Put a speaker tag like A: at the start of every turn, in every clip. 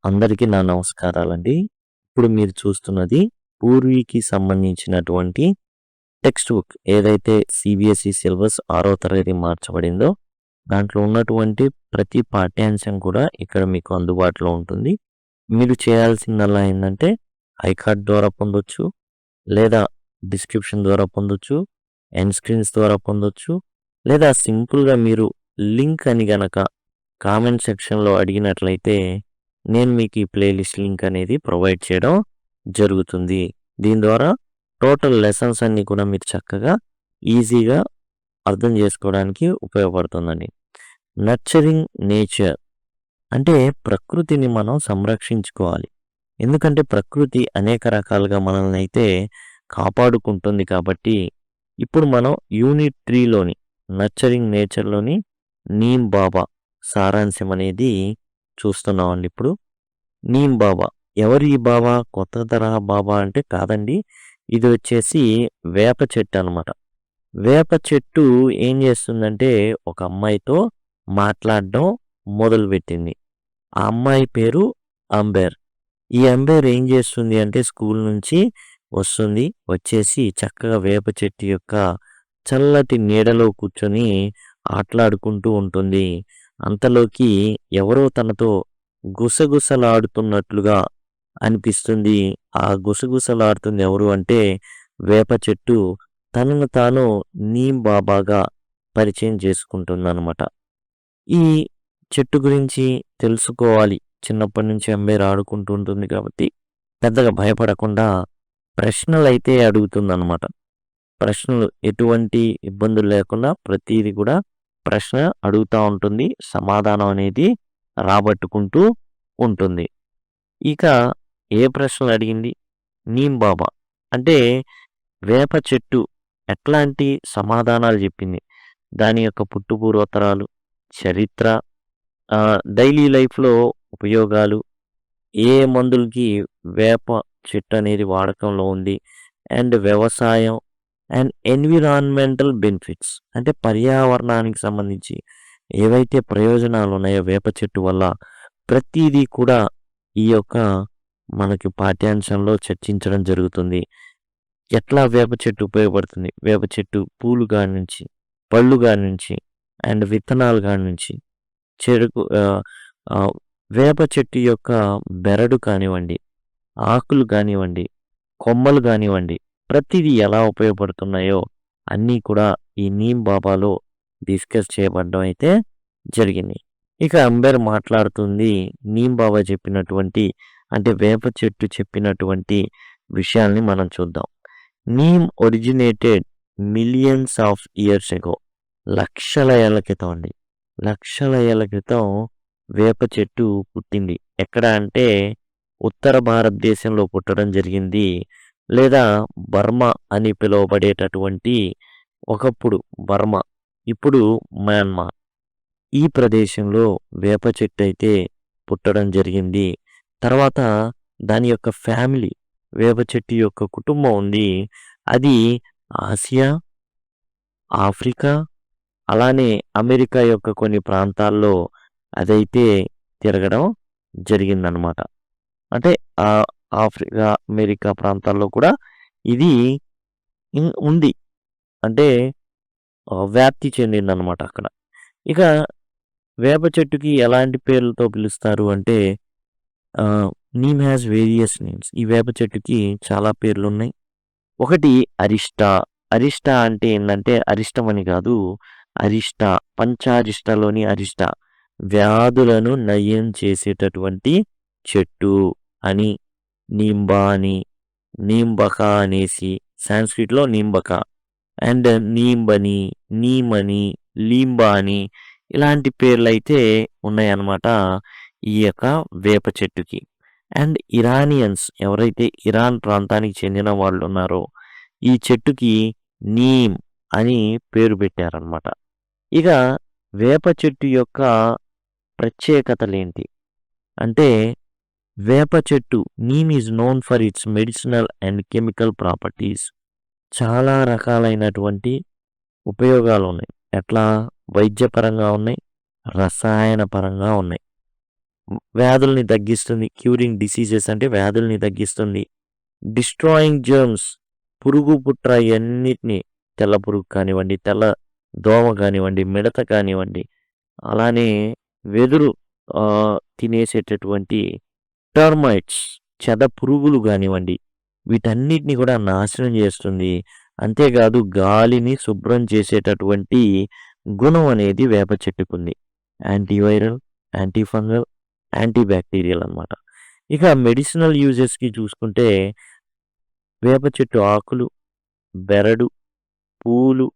A: అందరికీ నా నమస్కారాలండి. ఇప్పుడు మీరు చూస్తున్నది పూర్వీకి సంబంధించినటువంటి టెక్స్ట్ బుక్. ఏదైతే సీబీఎస్ఈ సిలబస్ 6వ తరగతి మార్చబడిందో, దాంట్లో ఉన్నటువంటి ప్రతి పాఠ్యాంశం కూడా ఇక్కడ మీకు అందుబాటులో ఉంటుంది. మీరు చేయాల్సిందల్లా ఏందంటే ఐకార్డ్ ద్వారా పొందొచ్చు, లేదా డిస్క్రిప్షన్ ద్వారా పొందొచ్చు, ఎండ్ స్క్రీన్స్ ద్వారా పొందొచ్చు, లేదా సింపుల్‌గా మీరు లింక్ అని గనక కామెంట్ సెక్షన్‌లో అడిగినట్లయితే నేను మీకు ఈ ప్లేలిస్ట్ లింక్ అనేది ప్రొవైడ్ చేయడం జరుగుతుంది. దీని ద్వారా టోటల్ లెసన్స్ అన్నీ కూడా మీరు చక్కగా ఈజీగా అర్థం చేసుకోవడానికి ఉపయోగపడుతుందండి. నర్చరింగ్ నేచర్ అంటే ప్రకృతిని మనం సంరక్షించుకోవాలి. ఎందుకంటే ప్రకృతి అనేక రకాలుగా మనల్ని అయితే కాపాడుకుంటుంది కాబట్టి, ఇప్పుడు మనం యూనిట్ 3లోని నర్చరింగ్ నేచర్‌లోని నీమ్ బాబా సారాంశం అనేది చూస్తున్నామండి ఇప్పుడు. నీమ్ బాబా. ఎవరు ఈ బాబా? కొత్త తరహా బాబా అంటే కాదండి. ఇది వచ్చేసి వేప చెట్టు అనమాట. వేప చెట్టు ఏం చేస్తుందంటే ఒక అమ్మాయితో మాట్లాడడం మొదలుపెట్టింది. ఆ అమ్మాయి పేరు అంబేర్. ఈ అంబేర్ ఏం చేస్తుంది అంటే స్కూల్ నుంచి వస్తుంది. వచ్చేసి చక్కగా వేప చెట్టు యొక్క చల్లటి నీడలో కూర్చొని ఆటలాడుకుంటూ ఉంటుంది. అంతలోకి ఎవరో తనతో గుసగుసలాడుతున్నట్లుగా అనిపిస్తుంది. ఆ గుసగుసలాడుతుంది ఎవరు అంటే వేప చెట్టు తనను తాను నీమ్ బాబాగా పరిచయం చేసుకుంటుందన్నమాట. ఈ చెట్టు గురించి తెలుసుకోవాలి. చిన్నప్పటి నుంచి అంబేర్ ఆడుకుంటూ ఉంటుంది కాబట్టి పెద్దగా భయపడకుండా ప్రశ్నలైతే అడుగుతుందన్నమాట. ప్రశ్నలు ఎటువంటి ఇబ్బందులు లేకుండా ప్రతీది కూడా ప్రశ్న అడుగుతా ఉంటుంది. సమాధానం అనేది రాబట్టుకుంటూ ఉంటుంది. ఇక ఏ ప్రశ్నలు అడిగింది? నీమ్ బాబా అంటే వేప చెట్టు ఎట్లాంటి సమాధానాలు చెప్పింది? దాని యొక్క పుట్టుపూర్వోత్తరాలు, చరిత్ర, డైలీ లైఫ్‌లో ఉపయోగాలు, ఏ మందులకి వేప చెట్టు అనేది వాడకంలో ఉంది, అండ్ వ్యవసాయం అండ్ ఎన్విరాన్మెంటల్ బెనిఫిట్స్ అంటే పర్యావరణానికి సంబంధించి ఏవైతే ప్రయోజనాలు ఉన్నాయో వేప చెట్టు వల్ల ప్రతీదీ కూడా ఈ యొక్క మనకి పాఠ్యాంశంలో చర్చించడం జరుగుతుంది. ఎట్లా వేప చెట్టు ఉపయోగపడుతుంది? వేప చెట్టు పూలు కాడి నుంచి, పళ్ళు కాడి నుంచి, అండ్ విత్తనాలు కాడి నుంచి, చెరుకు వేప చెట్టు యొక్క బెరడు కానివ్వండి, ఆకులు కానివ్వండి, కొమ్మలు కానివ్వండి, ప్రతిదీ ఎలా ఉపయోగపడుతున్నాయో అన్నీ కూడా ఈ నీమ్ బాబాలో డిస్కస్ చేయబడడం అయితే జరిగింది. ఇక అంబేర్ మాట్లాడుతుంది నీమ్ బాబా చెప్పినటువంటి అంటే వేప చెట్టు చెప్పినటువంటి విషయాల్ని మనం చూద్దాం. Neem originated millions of years ago. లక్షల ఏళ్ల క్రితం అండి. లక్షల ఏళ్ల క్రితం వేప చెట్టు పుట్టింది. ఎక్కడ అంటే ఉత్తర భారతదేశంలో పుట్టడం జరిగింది. లేదా బర్మా అని పిలువబడేటటువంటి ఒకప్పుడు బర్మా, ఇప్పుడు మయన్మార్. ఈ ప్రదేశంలో వేప చెట్టు అయితే పుట్టడం జరిగింది. తర్వాత దాని యొక్క ఫ్యామిలీ, వేప చెట్టు యొక్క కుటుంబం ఉంది. అది ఆసియా, ఆఫ్రికా, అలానే అమెరికా యొక్క కొన్ని ప్రాంతాల్లో అదైతే తిరగడం జరిగిందనమాట. అంటే ఆఫ్రికా, అమెరికా ప్రాంతాల్లో కూడా ఇది ఉంది. అంటే వ్యాప్తి చెందిందనమాట అక్కడ. ఇక వేప చెట్టుకి ఎలాంటి పేర్లతో పిలుస్తారు అంటే నీమ్ హ్యాస్ వేరియస్ నేమ్స్. ఈ వేప చెట్టుకి చాలా పేర్లున్నాయి. ఒకటి అరిష్టా. అరిష్టా అంటే ఏంటంటే అరిష్టం అని కాదు, అరిష్ట పంచారిష్టలోని అరిష్ట వ్యాధులను నయం చేసేటటువంటి చెట్టు అని, నీంబా అని, నీంబక అనేసి సాంస్క్రిట్లో నీంబక, అండ్ నీంబని, నీమని, లీంబా అని ఇలాంటి పేర్లు అయితే ఉన్నాయన్నమాట ఈ యొక్క వేప చెట్టుకి. అండ్ ఇరానియన్స్ ఎవరైతే ఇరాన్ ప్రాంతానికి చెందిన వాళ్ళు ఉన్నారో ఈ చెట్టుకి నీమ్ అని పేరు పెట్టారనమాట. ఇక వేప చెట్టు యొక్క ప్రత్యేకతలేంటి అంటే వేప చెట్టు neem is known for it's medicinal and chemical properties. చాలా రకాలైనటువంటి ఉపయోగాలు ఉన్నాయి. ఎట్లా? వైద్యపరంగా ఉన్నాయి, రసాయన పరంగా ఉన్నాయి. వ్యాధుల్ని తగ్గిస్తుంది. క్యూరింగ్ డిసీజెస్ అంటే వ్యాధుల్ని తగ్గిస్తుంది. డిస్ట్రాయింగ్ జెర్మ్స్ పురుగు, పుట్ర ఇయన్నిటిని తెల్ల పురుగు కానివ్వండి, తెల్ల దోమ కానివ్వండి, మిడత కానివ్వండి, అలానే వెదురు తినేసేటటువంటి టర్మైట్స్ చెద పురుగులు కానివ్వండి, వీటన్నిటిని కూడా నాశనం చేస్తుంది. అంతేకాదు గాలిని శుభ్రం చేసేటటువంటి గుణం అనేది వేప చెట్టుకుంది. Antiviral, anti fungal, anti bacterial అనమాట. ఇక మెడిసినల్ యూజెస్కి చూసుకుంటే వేప చెట్టు ఆకులు, బెరడు, పూలు,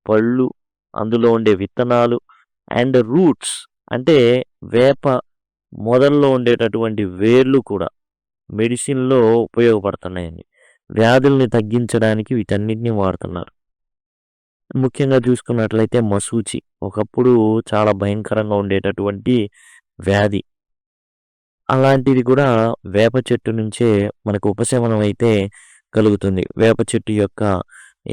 A: పళ్ళు, అందులో ఉండే విత్తనాలు అండ్ రూట్స్ అంటే వేప మొదల్లో ఉండేటటువంటి వేర్లు కూడా మెడిసిన్‌లో ఉపయోగపడుతున్నాయండి. వ్యాధుల్ని తగ్గించడానికి వీటన్నిటిని వాడుతున్నారు. ముఖ్యంగా చూసుకున్నట్లయితే మశూచి ఒకప్పుడు చాలా భయంకరంగా ఉండేటటువంటి వ్యాధి. అలాంటిది కూడా వేప చెట్టు నుంచే మనకు ఉపశమనం అయితే కలుగుతుంది. వేప చెట్టు యొక్క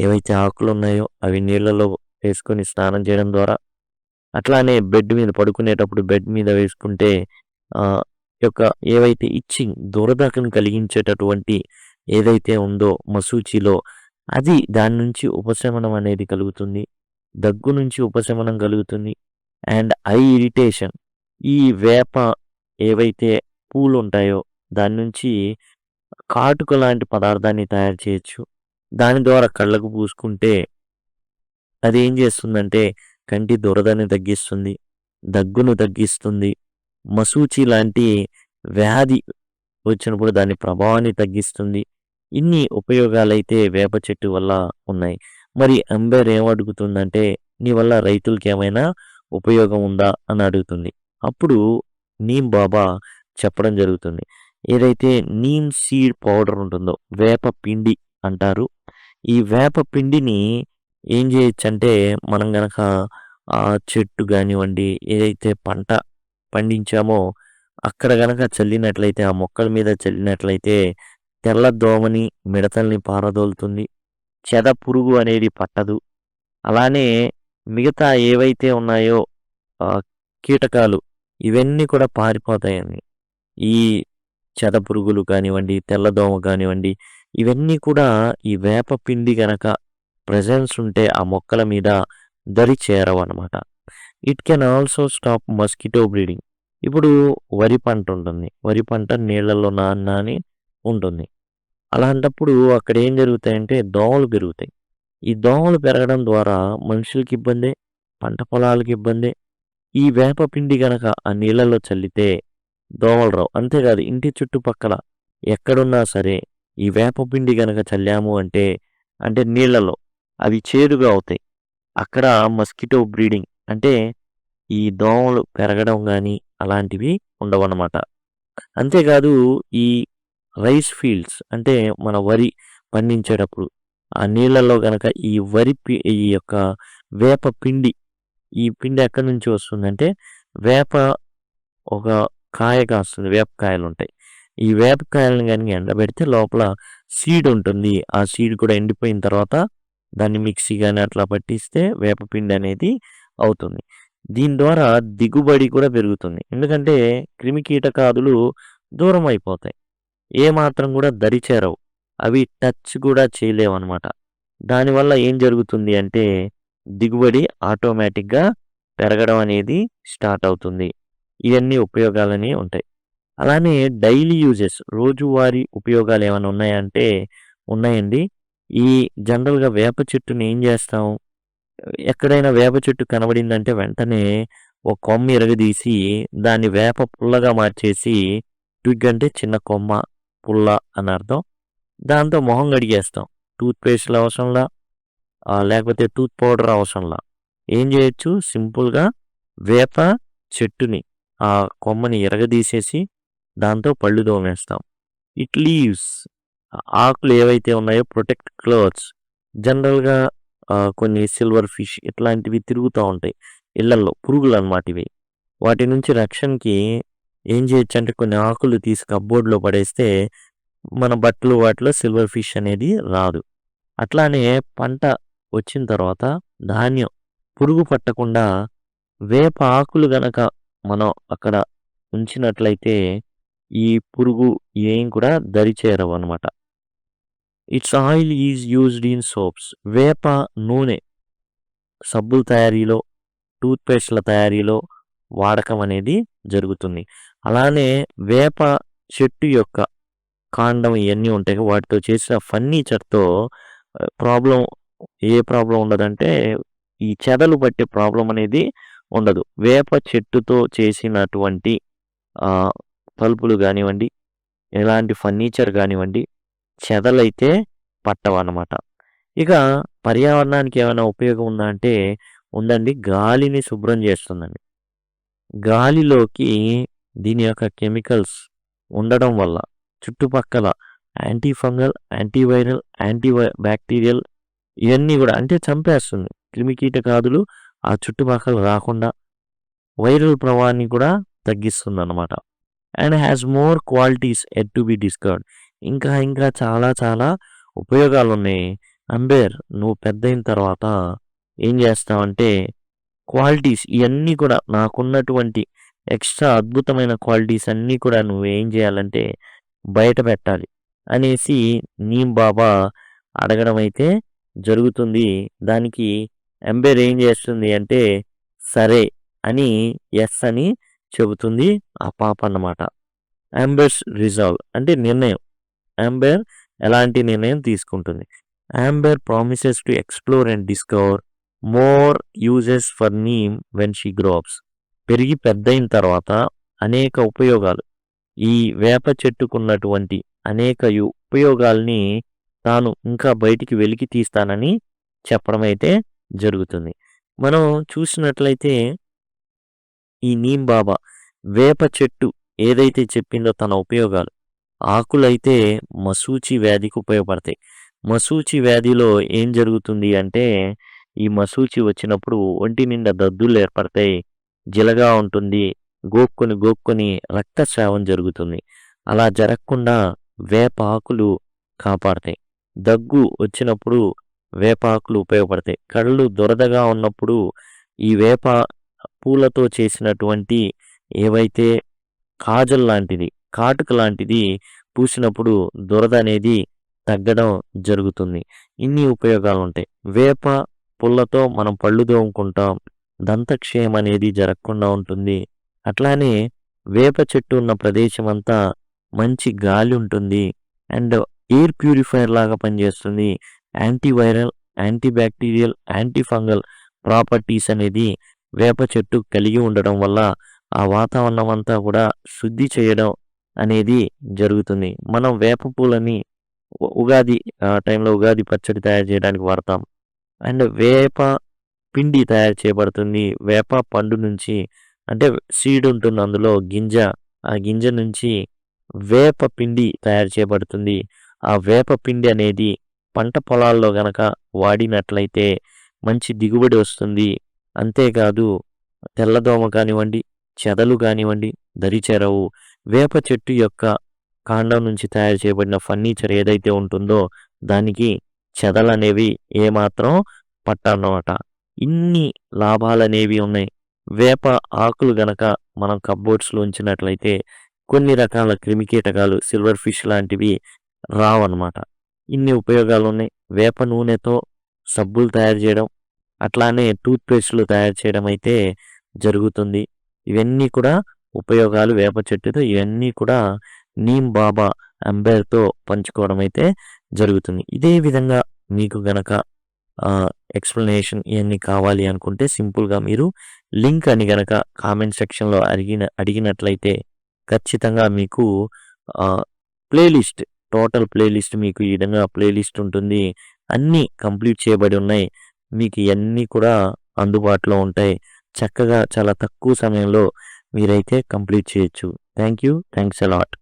A: ఏవైతే ఆకులున్నాయో అవి నీళ్ళలో వేసుకొని స్నానం చేయడం ద్వారా, అట్లానే బెడ్ మీద పడుకునేటప్పుడు బెడ్ మీద వేసుకుంటే యొక్క ఏవైతే ఇచ్చింగ్ దురదను కలిగించేటటువంటి ఏదైతే ఉందో మశూచిలో అది దాని నుంచి ఉపశమనం అనేది కలుగుతుంది. దగ్గు నుంచి ఉపశమనం కలుగుతుంది. అండ్ ఐ ఇరిటేషన్ ఈ వేప ఏవైతే పూలు ఉంటాయో దాని నుంచి కాటుక లాంటి పదార్థాన్ని తయారు చేయొచ్చు. దాని ద్వారా కళ్ళకు పూసుకుంటే అది ఏం చేస్తుందంటే కంటి దురదని తగ్గిస్తుంది, దగ్గును తగ్గిస్తుంది. మశూచి లాంటి వ్యాధి వచ్చినప్పుడు దాని ప్రభావాన్ని తగ్గిస్తుంది. ఇన్ని ఉపయోగాలైతే వేప చెట్టు వల్ల ఉన్నాయి. మరి అంబేర్ ఏమడుగుతుందంటే నీ వల్ల రైతులకి ఏమైనా ఉపయోగం ఉందా అని అడుగుతుంది. అప్పుడు నీమ్ బాబా చెప్పడం జరుగుతుంది. ఏదైతే నీమ్ సీడ్ పౌడర్ ఉంటుందో వేప పిండి అంటారు. ఈ వేప పిండిని ఏం చేయొచ్చంటే మనం గనక ఆ చెట్టు కానివ్వండి ఏదైతే పంట పండించామో అక్కడ గనక చల్లినట్లయితే ఆ మొక్కల మీద చల్లినట్లయితే తెల్ల దోమని, మిడతల్ని పారదోలుతుంది. చెద పురుగు అనేది పట్టదు. అలానే మిగతా ఏవైతే ఉన్నాయో కీటకాలు ఇవన్నీ కూడా పారిపోతాయండి. ఈ చెద పురుగులు కానివ్వండి, తెల్లదోమ కానివ్వండి, ఇవన్నీ కూడా ఈ వేప పిండి గనక ప్రెజెన్స్ ఉంటే ఆ మొక్కల మీద దరి చేరవన్నమాట. It can also stop mosquito breeding. ఇప్పుడు వరి పంట ఉంటుంది. వరి పంట నీళ్లలో నాని ఉంటుంది. అలాంటప్పుడు అక్కడ ఏం జరుగుతాయంటే దోమలు పెరుగుతాయి. ఈ దోమలు పెరగడం ద్వారా మనుషులకి ఇబ్బందే, పంట పొలాలకి ఇబ్బందే. ఈ వేప పిండి గనక ఆ నీళ్ళలో చల్లితే దోమలు రావు. అంతేకాదు ఇంటి చుట్టుపక్కల ఎక్కడున్నా సరే ఈ వేప పిండి గనక చల్లాము అంటే నీళ్ళలో అవి చేదుగా అవుతాయి. అక్కడ మస్కిటో బ్రీడింగ్ అంటే ఈ దోమలు పెరగడం కానీ అలాంటివి ఉండవన్నమాట. అంతేకాదు ఈ రైస్ ఫీల్డ్స్ అంటే మన వరి పండించేటప్పుడు ఆ నీళ్ళల్లో గనక ఈ యొక్క వేప పిండి ఈ పిండి ఎక్కడి నుంచి వస్తుందంటే వేప ఒక కాయ కాస్తుంది. వేపకాయలు ఉంటాయి. ఈ వేపకాయలను కానీ ఎండబెడితే లోపల సీడ్ ఉంటుంది. ఆ సీడ్ కూడా ఎండిపోయిన తర్వాత దాన్ని మిక్సీ కానీ అట్లా పట్టిస్తే వేపపిండి అనేది అవుతుంది. దీని ద్వారా దిగుబడి కూడా పెరుగుతుంది. ఎందుకంటే క్రిమి కీటకాదులు దూరం అయిపోతాయి. ఏ మాత్రం కూడా దరి చేరవు. అవి టచ్ కూడా చేయలేవన్నమాట. దానివల్ల ఏం జరుగుతుంది అంటే దిగుబడి ఆటోమేటిక్గా పెరగడం అనేది స్టార్ట్ అవుతుంది. ఇవన్నీ ఉపయోగాలని ఉంటాయి. అలానే డైలీ యూజెస్ రోజువారీ ఉపయోగాలు ఏమైనా ఉన్నాయంటే ఉన్నాయండి. ఈ జనరల్గా వేప చెట్టుని ఏం చేస్తాం, ఎక్కడైనా వేప చెట్టు కనబడిందంటే వెంటనే ఒక కొమ్మ ఇరగదీసి దాన్ని వేప పుల్లగా మార్చేసి ట్విగ్ అంటే చిన్న కొమ్మ పుల్ల అని అర్థం. దాంతో మొహం కడిగేస్తాం. టూత్ పేస్ట్లు అవసరంలా లేకపోతే టూత్ పౌడర్ అవసరంలా ఏం చేయొచ్చు సింపుల్గా వేప చెట్టుని ఆ కొమ్మని ఎరగదీసేసి దాంతో పళ్ళు తోమేస్తాం. ఇట్ లీవ్స్ ఆకులు ఏవైతే ఉన్నాయో ప్రొటెక్ట్ క్లోత్స్. జనరల్గా కొన్ని సిల్వర్ ఫిష్ ఇట్లాంటివి తిరుగుతూ ఉంటాయి ఇళ్లల్లో, పురుగులు అన్నమాట ఇవి. వాటి నుంచి రక్షణకి ఏం చేయొచ్చు అంటే కొన్ని ఆకులు తీసి కప్బోర్డ్లో పడేస్తే మన బట్టలు వాటిలో సిల్వర్ ఫిష్ అనేది రాదు. అట్లానే పంట వచ్చిన తర్వాత ధాన్యం పురుగు పట్టకుండా వేప ఆకులు గనక మనం అక్కడ ఉంచినట్లయితే ఈ పురుగు ఏం కూడా దరిచేరవన్నమాట. Its oil is used in soaps. వేప నూనె సబ్బుల తయారీలో, టూత్‌పేస్ట్‌ల తయారీలో వాడకం అనేది జరుగుతుంది. అలానే వేప చెట్టు యొక్క కాండం ఇయన్నీ ఉంటాయి. వాటితో చేసిన ఫర్నిచర్‌తో ఏ ప్రాబ్లమ్ ఉండదంటే, ఈ చెదలు పట్టే ప్రాబ్లమ్ అనేది ఉండదు. వేప చెట్టుతో చేసినటువంటి తలుపులు గానివ్వండి, ఎలాంటి ఫర్నిచర్ గానివ్వండి, చెదలైతే పట్టవన్నమాట. ఇక పర్యావరణానికి ఏమైనా ఉపయోగం ఉందా అంటే ఉందండి. గాలిని శుభ్రం చేస్తుందండి. గాలిలోకి దీని యొక్క కెమికల్స్ ఉండడం వల్ల చుట్టుపక్కల యాంటీ ఫంగల్, యాంటీవైరల్, బ్యాక్టీరియల్ ఇవన్నీ కూడా అంటే చంపేస్తుంది. క్రిమికీటకాదులు ఆ చుట్టుపక్కల రాకుండా వైరల్ ప్రవాహాన్ని కూడా తగ్గిస్తుందన్నమాట. And has more qualities yet to be discovered. ఇంకా చాలా చాలా ఉపయోగాలు ఉన్నాయి. అంబేర్, నువ్వు పెద్దయిన తర్వాత ఏం చేస్తావంటే క్వాలిటీస్ ఇవన్నీ కూడా నాకున్నటువంటి ఎక్స్ట్రా అద్భుతమైన క్వాలిటీస్ అన్నీ కూడా నువ్వేం చేయాలంటే బయట పెట్టాలి అనేసి నీమ్ బాబా అడగడం అయితే జరుగుతుంది. దానికి అంబేర్ ఏం చేస్తుంది అంటే సరే అని ఎస్ అని చెబుతుంది ఆ పాప అన్నమాట. అంబర్స్ రిజాల్వ్ అంటే నిర్ణయం. అంబర్ ఎలాంటి నిర్ణయం తీసుకుంటుంది. Amber promises to explore and discover more uses for neem when she grows. పెరిగి పెద్దయిన తర్వాత అనేక ఉపయోగాలు, ఈ వేప చెట్టుకున్నటువంటి అనేక ఉపయోగాల్ని తాను ఇంకా బయటికి వెలికి తీస్తానని చెప్పడం అయితే జరుగుతుంది. మనం చూసినట్లయితే ఈ నీమ్ బాబా వేప చెట్టు ఏదైతే చెప్పిందో తన ఉపయోగాలు, ఆకులైతే మశూచి వ్యాధికి ఉపయోగపడతాయి. మశూచి వ్యాధిలో ఏం జరుగుతుంది అంటే ఈ మశూచి వచ్చినప్పుడు ఒంటి నిండా దద్దులు ఏర్పడతాయి, జిలగా ఉంటుంది, గోక్కొని రక్తస్రావం జరుగుతుంది. అలా జరగకుండా వేప ఆకులు కాపాడతాయి. దగ్గు వచ్చినప్పుడు వేప ఆకులు ఉపయోగపడతాయి. కళ్ళు దురదగా ఉన్నప్పుడు ఈ వేప పూలతో చేసినటువంటి ఏవైతే కాజల్ లాంటిది, కాటుక లాంటిది పూసినప్పుడు దురద అనేది తగ్గడం జరుగుతుంది. ఇన్ని ఉపయోగాలు ఉంటాయి. వేప పుల్లతో మనం పళ్ళు తోముకుంటాం, దంతక్షయం అనేది జరగకుండా ఉంటుంది. అట్లానే వేప చెట్టు ఉన్న ప్రదేశం అంతా మంచి గాలి ఉంటుంది అండ్ ఎయిర్ ప్యూరిఫైయర్ లాగా పనిచేస్తుంది. యాంటీవైరల్, యాంటీబ్యాక్టీరియల్, యాంటీఫంగల్ ప్రాపర్టీస్ అనేది వేప చెట్టు కలిగి ఉండడం వల్ల ఆ వాతావరణం అంతా కూడా శుద్ధి చేయడం అనేది జరుగుతుంది. మనం వేప పూలని ఉగాది టైంలో ఉగాది పచ్చడి తయారు చేయడానికి వాడతాం. అండ్ వేప పిండి తయారు చేయబడుతుంది వేప పండు నుంచి. అంటే సీడ్ ఉంటుంది అందులో గింజ, ఆ గింజ నుంచి వేప పిండి తయారు చేయబడుతుంది. ఆ వేప పిండి అనేది పంట పొలాల్లో గనక వాడినట్లయితే మంచి దిగుబడి వస్తుంది. అంతేకాదు తెల్లదోమ కానివ్వండి, చెదలు కానివ్వండి దరిచేరవు. వేప చెట్టు యొక్క కాండం నుంచి తయారు చేయబడిన ఫర్నిచర్ ఏదైతే ఉంటుందో దానికి చెదలనేవి ఏమాత్రం పట్టన్నమాట. ఇన్ని లాభాలనేవి ఉన్నాయి. వేప ఆకులు గనక మనం కప్బోర్డ్స్లో ఉంచినట్లయితే కొన్ని రకాల క్రిమికీటకాలు, సిల్వర్ ఫిష్ లాంటివి రావన్నమాట. ఇన్ని ఉపయోగాలు ఉన్నాయి. వేప నూనెతో సబ్బులు తయారు చేయడం, అట్లానే టూత్‌పేస్టులు తయారు చేయడం అయితే జరుగుతుంది. ఇవన్నీ కూడా ఉపయోగాలు వేప చెట్టుతో. ఇవన్నీ కూడా నీమ్ బాబా అంబేర్తో పంచుకోవడం అయితే జరుగుతుంది. ఇదే విధంగా మీకు గనక ఎక్స్‌ప్లనేషన్ ఇవన్నీ కావాలి అనుకుంటే సింపుల్‌గా మీరు లింక్ అని గనక కామెంట్ సెక్షన్‌లో అడిగినట్లయితే ఖచ్చితంగా మీకు ప్లేలిస్ట్, టోటల్ ప్లేలిస్ట్ మీకు ఈ విధంగా ప్లేలిస్ట్ ఉంటుంది. అన్నీ కంప్లీట్ చేయబడి ఉన్నాయి. మీకు ఇవన్నీ కూడా అందుబాటులో ఉంటాయి. చక్కగా చాలా తక్కువ సమయంలో మీరైతే కంప్లీట్ చేయొచ్చు. Thanks a lot.